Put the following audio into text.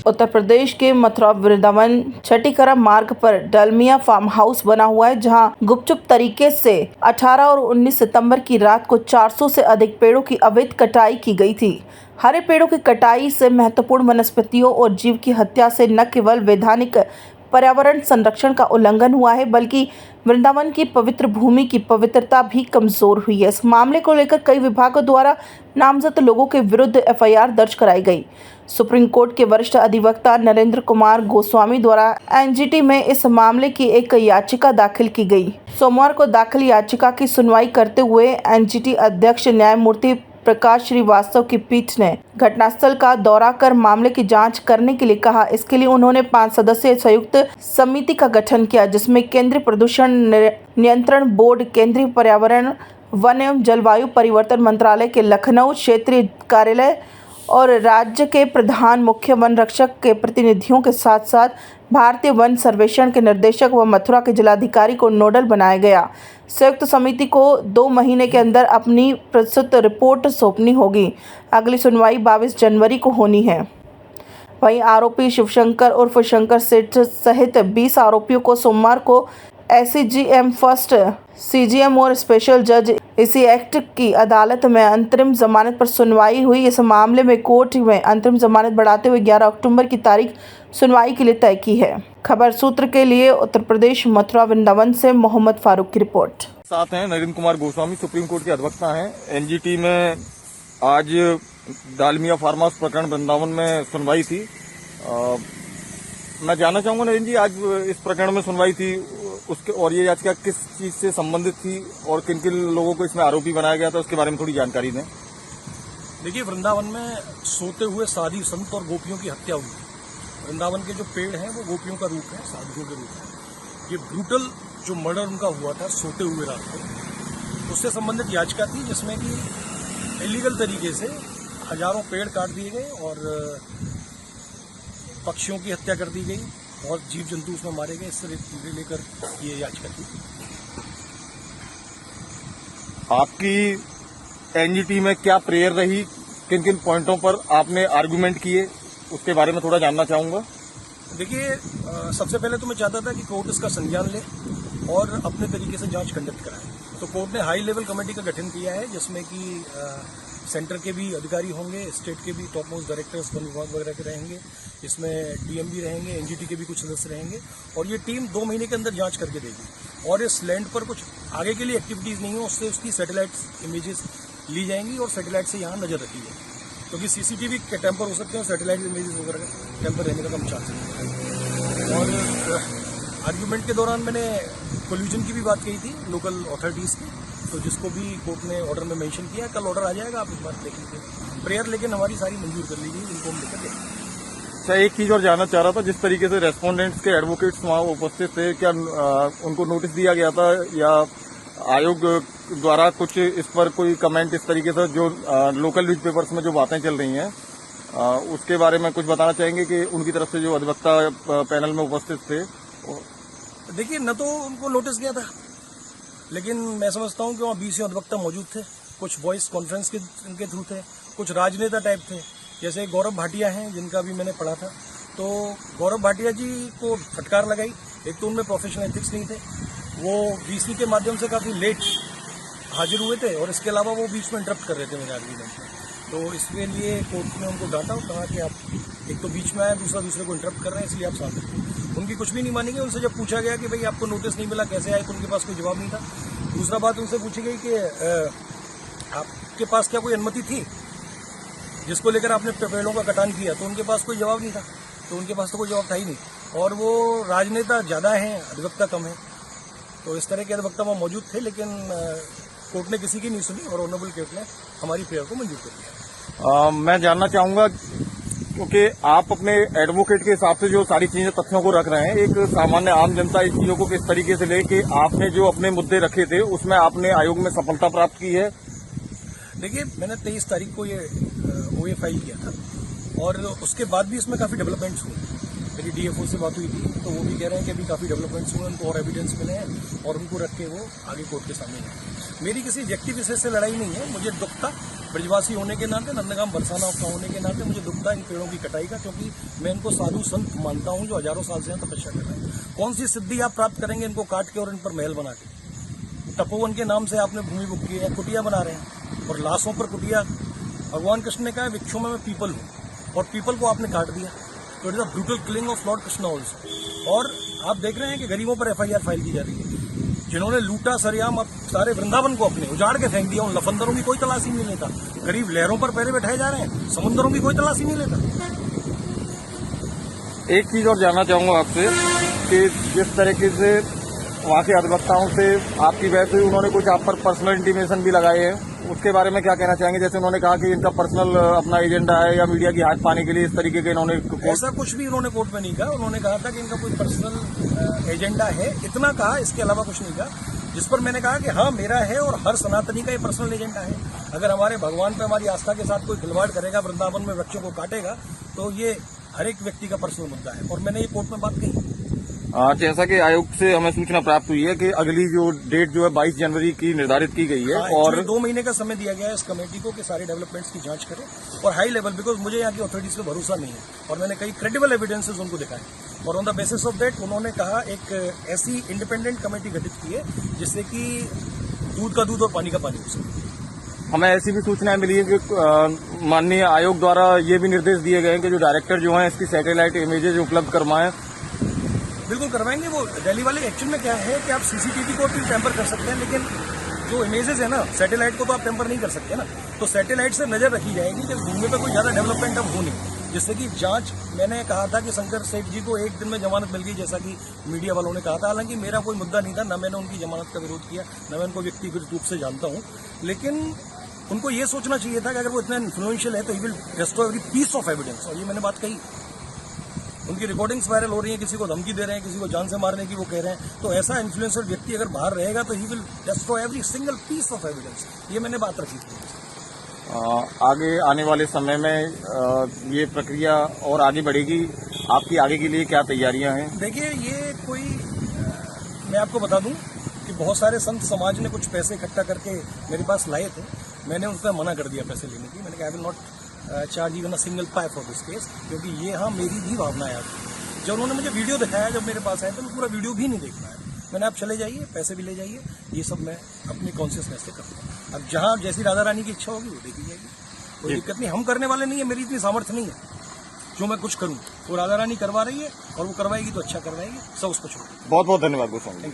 उत्तर प्रदेश के मथुरा वृंदावन छठीकरा मार्ग पर डालमिया फार्म हाउस बना हुआ है, जहां गुपचुप तरीके से 18 और 19 सितंबर की रात को 400 से अधिक पेड़ों की अवैध कटाई की गई थी। हरे पेड़ों की कटाई से महत्वपूर्ण वनस्पतियों और जीव की हत्या से न केवल वैधानिक पर्यावरण संरक्षण का उल्लंघन हुआ है, बल्कि वृंदावन की पवित्र भूमि की पवित्रता भी कमजोर हुई है। इस मामले को लेकर कई विभागों द्वारा नामजद लोगों के विरुद्ध एफआईआर दर्ज कराई गई। सुप्रीम कोर्ट के वरिष्ठ अधिवक्ता नरेंद्र कुमार गोस्वामी द्वारा एनजीटी में इस मामले की एक याचिका दाखिल की गई। सोमवार को दाखिल याचिका की सुनवाई करते हुए एनजीटी अध्यक्ष न्यायमूर्ति प्रकाश श्रीवास्तव की पीठ ने घटनास्थल का दौरा कर मामले की जांच करने के लिए कहा। इसके लिए उन्होंने 5 सदस्यीय संयुक्त समिति का गठन किया, जिसमें केंद्रीय प्रदूषण नियंत्रण बोर्ड, केंद्रीय पर्यावरण, वन एवं जलवायु परिवर्तन मंत्रालय के लखनऊ क्षेत्रीय कार्यालय और राज्य के प्रधान मुख्य वन रक्षक के प्रतिनिधियों के साथ साथ भारतीय वन सर्वेक्षण के निर्देशक व मथुरा के जिलाधिकारी को नोडल बनाया गया। संयुक्त समिति को 2 महीने के अंदर अपनी प्रस्तुत रिपोर्ट सौंपनी होगी। अगली सुनवाई 22 जनवरी को होनी है। वहीं आरोपी शिवशंकर उर्फ शंकर सेठ सहित 20 आरोपियों को सोमवार को एसीजीएम फर्स्ट, सीजीएम और स्पेशल जज इसी एक्ट की अदालत में अंतरिम जमानत पर सुनवाई हुई। इस मामले में कोर्ट में अंतरिम जमानत बढ़ाते हुए 11 अक्टूबर की तारीख सुनवाई के लिए तय की है। खबर सूत्र के लिए उत्तर प्रदेश मथुरा वृंदावन से मोहम्मद फारूक की रिपोर्ट। साथ हैं नरेंद्र कुमार गोस्वामी, सुप्रीम कोर्ट के अधिवक्ता हैं। एनजीटी में आज डालमिया फार्म हाउस प्रकरण वृंदावन में सुनवाई थी। मैं जानना चाहूंगा नरेंद्र जी, आज इस प्रकरण में सुनवाई थी उसके, और ये याचिका किस चीज से संबंधित थी और किन किन लोगों को इसमें आरोपी बनाया गया था, उसके बारे में थोड़ी जानकारी दें। देखिए, वृंदावन में सोते हुए साधु संत और गोपियों की हत्या हुई। वृंदावन के जो पेड़ हैं वो गोपियों का रूप है, साधुओं के रूप है। ये ब्रूटल जो मर्डर उनका हुआ था सोते हुए रात को, उससे संबंधित याचिका थी, जिसमें कि इलीगल तरीके से हजारों पेड़ काट दिए गए और पक्षियों की हत्या कर दी गई और जीव जंतु उसमें मारे गए। इससे लेकर ये याचिका थी। आपकी एनजीटी में क्या प्रेयर रही, किन किन पॉइंटों पर आपने आर्गुमेंट किए, उसके बारे में थोड़ा जानना चाहूंगा। देखिए, सबसे पहले तो मैं चाहता था कि कोर्ट इसका संज्ञान ले और अपने तरीके से जांच कंडक्ट कराए। तो कोर्ट ने हाई लेवल कमेटी का गठन किया है, जिसमें कि सेंटर के भी अधिकारी होंगे, स्टेट के भी टॉप मोस्ट डायरेक्टर्स वन विभाग वगैरह के रहेंगे, इसमें डीएम भी रहेंगे, एनजीटी के भी कुछ सदस्य रहेंगे और ये टीम 2 महीने के अंदर जांच करके देगी। और इस लैंड पर कुछ आगे के लिए एक्टिविटीज नहीं हो, उससे उसकी सैटेलाइट इमेजेस ली जाएंगी और सैटेलाइट से यहाँ नजर रखी जाएगी, क्योंकि सीसीटीवी के टैंपर हो सकते हैं, सैटेलाइट इमेजेस वगैरह का टैंपर रहने का कम चांस है। और आर्ग्यूमेंट के दौरान मैंने कोल्यूजन की भी बात कही थी लोकल अथॉरिटीज़ की, तो जिसको भी कोर्ट ने ऑर्डर में मेंशन किया। कल ऑर्डर आ जाएगा, आप इस बार देख लीजिए। प्रेयर लेकिन हमारी सारी मंजूर कर ली गई, इनको हम लेकर देखेंगे। अच्छा, एक चीज और जानना चाह रहा था, जिस तरीके से रेस्पोंडेंट्स के एडवोकेट्स वहाँ उपस्थित थे, क्या उनको नोटिस दिया गया था या आयोग द्वारा कुछ इस पर कोई कमेंट इस तरीके से, जो लोकल न्यूज पेपर्स में जो बातें चल रही हैं उसके बारे में कुछ बताना चाहेंगे कि उनकी तरफ से जो अधिवक्ता पैनल में उपस्थित थे? देखिए, न तो उनको नोटिस गया था, लेकिन मैं समझता हूं कि वहाँ 20 अधिवक्ता मौजूद थे। कुछ वॉइस कॉन्फ्रेंस के इनके थ्रू थे, कुछ राजनेता टाइप थे, जैसे गौरव भाटिया हैं, जिनका भी मैंने पढ़ा था। तो गौरव भाटिया जी को फटकार लगाई। एक तो उनमें प्रोफेशनल एथिक्स नहीं थे, वो वीसी के माध्यम से काफ़ी लेट हाजिर हुए थे और इसके अलावा वो बीच में इंटरप्ट कर रहे थे मेरे आर्ग्यूमेंट में। तो इसके लिए कोर्ट ने उनको डांटा और कहा कि आप एक तो बीच में आए, दूसरे को इंटरप्ट कर रहे हैं, इसलिए आप साथ रखिए। उनकी कुछ भी नहीं मानेंगे। उनसे जब पूछा गया कि भाई आपको नोटिस नहीं मिला, कैसे आए, तो उनके पास कोई जवाब नहीं था। दूसरा बात उनसे पूछी गई कि आपके पास क्या कोई अनुमति थी जिसको लेकर आपने पेड़ों का कटान किया, तो उनके पास कोई जवाब नहीं था। तो उनके पास तो कोई जवाब था ही नहीं, और वो राजनेता ज़्यादा हैं, अधिवक्ता कम है। तो इस तरह के अधिवक्ता वहाँ मौजूद थे, लेकिन कोर्ट ने किसी की नहीं सुनी और ऑनरेबल कोर्ट ने हमारी प्रेयर को मंजूर कर दिया। मैं जानना चाहूंगा, क्योंकि आप अपने एडवोकेट के हिसाब से जो सारी चीजें तथ्यों को रख रहे हैं, एक सामान्य आम जनता इस चीजों को किस तरीके से ले कि आपने जो अपने मुद्दे रखे थे उसमें आपने आयोग में सफलता प्राप्त की है? देखिए, मैंने 23 तारीख को ये ओए फाइल किया था और उसके बाद भी इसमें काफ़ी डेवलपमेंट्स हुए। मेरी डीएफओ से बात हुई थी, तो वो भी कह रहे हैं कि अभी काफ़ी डेवलपमेंट्स हुए, उनको और एविडेंस मिले हैं और उनको रख के वो आगे कोर्ट के सामने जाएंगे। मेरी किसी व्यक्ति विशेष से लड़ाई नहीं है। मुझे दुख था ब्रजवासी होने के नाते, नंदगांव बरसाना का होने के नाते मुझे दुख था इन पेड़ों की कटाई का, क्योंकि मैं इनको साधु संत मानता हूँ जो हजारों साल से यहाँ तपस्या कर रहे हैं। कौन सी सिद्धि आप प्राप्त करेंगे इनको काट के और इन पर महल बना के? तपोवन के नाम से आपने भूमि बुक की है, कुटिया बना रहे हैं और लाशों पर कुटिया। भगवान कृष्ण ने कहा वृक्षों में मैं पीपल हूँ, और पीपल को आपने काट दिया। तो it is a brutal killing of Lord Krishna also. और आप देख रहे हैं कि गरीबों पर एफआईआर फाइल की जा रही है। जिन्होंने लूटा सरेआम अब सारे वृंदावन को अपने उजाड़ के फेंक दिया, उन लफंदरों की कोई तलाशी नहीं लेता। गरीब लहरों पर पैरे बैठाए जा रहे हैं, समुद्रों की कोई तलाशी नहीं लेता। एक चीज और जानना चाहूंगा आपसे कि जिस तरीके से वहाँ के अधिवक्ताओं से आपकी बहस हुई, उन्होंने कुछ आप पर पर्सनल इंटीमेशन भी लगाए हैं, उसके बारे में क्या कहना चाहेंगे? जैसे उन्होंने कहा कि इनका पर्सनल अपना एजेंडा है या मीडिया की हाथ पाने के लिए इस तरीके के इन्होंने ऐसा कुछ भी उन्होंने कोर्ट में नहीं कहा। उन्होंने कहा था कि इनका कोई पर्सनल एजेंडा है, इतना कहा, इसके अलावा कुछ नहीं कहा। जिस पर मैंने कहा कि हाँ मेरा है और हर सनातनी का ये पर्सनल एजेंडा है। अगर हमारे भगवान पे हमारी आस्था के साथ कोई खिलवाड़ करेगा, वृंदावन में वृक्षों को काटेगा, तो ये हर एक व्यक्ति का पर्सनल मुद्दा है और मैंने ये कोर्ट में बात कही। जैसा कि आयोग से हमें सूचना प्राप्त हुई है कि अगली जो डेट जो है 22 जनवरी की निर्धारित की गई है और 2 महीने का समय दिया गया है इस कमेटी को कि सारे डेवलपमेंट्स की जांच करें और हाई लेवल, बिकॉज मुझे यहाँ की अथॉरिटीज पे भरोसा नहीं है और मैंने कई क्रेडिबल एविडेंसेस उनको दिखाए और on the basis of that उन्होंने कहा एक ऐसी इंडिपेंडेंट कमेटी गठित की है जिससे कि दूध का दूध और पानी का पानी हो सके। हमें ऐसी भी सूचनाएं मिली है कि माननीय आयोग द्वारा ये भी निर्देश दिए गए हैं कि जो डायरेक्टर जो हैं इसकी सैटेलाइट इमेजेज उपलब्ध करवाएं। बिल्कुल करवाएंगे। वो दिल्ली वाले एक्चुअल में क्या है कि आप सीसीटीवी को भी टेम्पर कर सकते हैं, लेकिन जो इमेजेस है ना सैटेलाइट को तो आप टेम्पर नहीं कर सकते ना। तो सैटेलाइट से नजर रखी जाएगी कि भूमि पे कोई ज्यादा डेवलपमेंट अब हो नहीं, जिससे कि जांच, मैंने कहा था कि शंकर सेठ जी को 1 दिन में जमानत मिल गई जैसा कि मीडिया वालों ने कहा था। हालांकि मेरा कोई मुद्दा नहीं था, न मैंने उनकी जमानत का विरोध किया, न मैं उनको व्यक्तिगत रूप से जानता हूँ, लेकिन उनको ये सोचना चाहिए था कि अगर वो इतना इन्फ्लुएंशियल है तो he will destroy every piece of evidence. और ये मैंने बात कही। उनकी रिकॉर्डिंग्स वायरल हो रही हैं, किसी को धमकी दे रहे हैं, किसी को जान से मारने की वो कह रहे हैं। तो ऐसा इन्फ्लुएंशियल व्यक्ति अगर बाहर रहेगा तो he will destroy every single piece of evidence. ये मैंने बात रखी थी। आगे आने वाले समय में ये प्रक्रिया और आगे बढ़ेगी। आपकी आगे के लिए क्या तैयारियां हैं? देखिए, ये कोई मैं आपको बता दूं कि बहुत सारे संत समाज ने कुछ पैसे इकट्ठा करके मेरे पास लाए थे। मैंने उनका मना कर दिया पैसे लेने की। मैंने कहा I will not charge even a single pi for this case, क्योंकि ये हाँ मेरी भी भावना है। जब उन्होंने मुझे वीडियो दिखाया, जब मेरे पास आया, तो मैं पूरा वीडियो भी नहीं देख पाया। मैंने आप चले जाइए, पैसे भी ले जाइए, ये सब मैं अपनी कॉन्शियसनेस से करूँगा। अब जहाँ जैसी राधा रानी की इच्छा होगी वो देखी जाएगी, कोई दिक्कत नहीं। हम करने वाले नहीं है, मेरी इतनी सामर्थ्य नहीं है जो मैं कुछ करूँ। वो राधा रानी करवा रही है और वो करवाएगी तो अच्छा करवाएगी, सब उसको छोड़। बहुत बहुत धन्यवाद गोस्वामी।